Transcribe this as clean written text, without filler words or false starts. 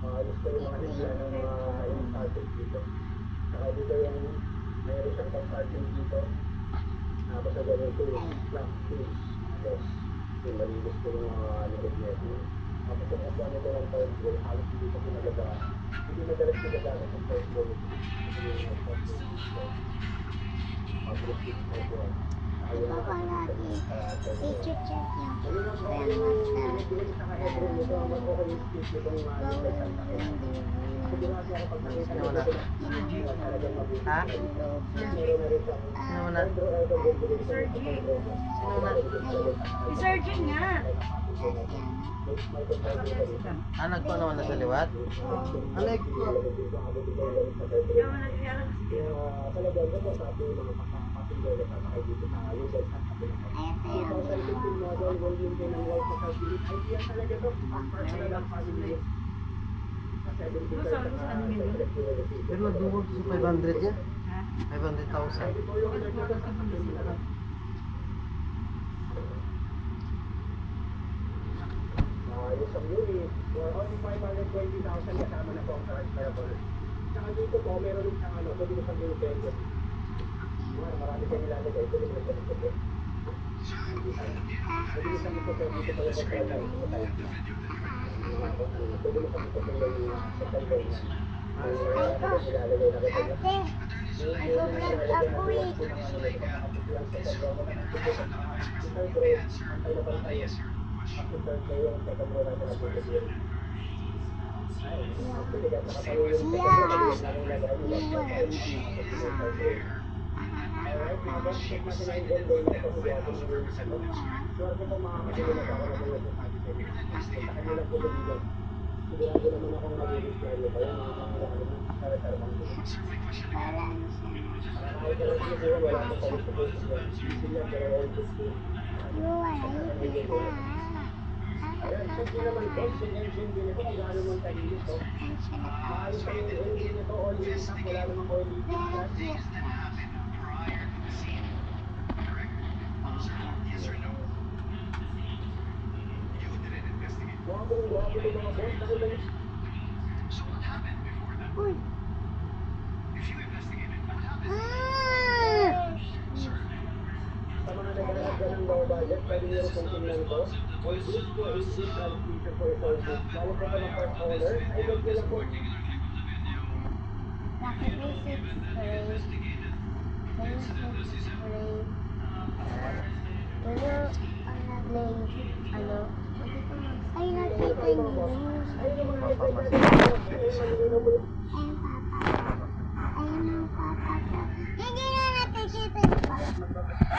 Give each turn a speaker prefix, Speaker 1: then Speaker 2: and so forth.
Speaker 1: Maalis kayo mga higla ng mga parking dito. Saka dito yung mayroon siyang pang-parking dito. Tapos sa ganito yung plastic. Yes. Yung malinis ko yung mga likod nito. Tapos yung asa nito ng third floor, halos hindi ko pinagagaan. Hindi madalas pinagagaan ng third floor. Hindi yung mga parking dito. Mag-repeat ko po.
Speaker 2: Ito ko lagi. I-check lang.
Speaker 3: Ha? Sino na?
Speaker 4: Si Sergeant nga.
Speaker 3: Anak ko naman na sa liwat? Anak ko. Pero nagduwag sa 500 yan? 500,000.
Speaker 1: Isang unit, or only 520,000 kasama na po ang transferable. Saka dito po, meron din siyang pwede mo sabihin pwede. Marami kayo nilalagay, pwede mo sabihin pwede. Pwede mo sabihin pwede dito pa yung pagkakas. Pwede mo sabihin pwede yung pagkakas.
Speaker 2: Ate, nag-vlog ako eh. Uy.
Speaker 1: Sa mga naglalagyan ng low budget, pwede nyo rin kung tingnan ko. All this po is this transmission for service. Lalo po ng first owner, ay huwag nyo lang po.
Speaker 2: Nakipusip spray. Pero, ay nakita niyo. Ayun, papa. Ayun ang papa. Hindi na nakikita yung papa.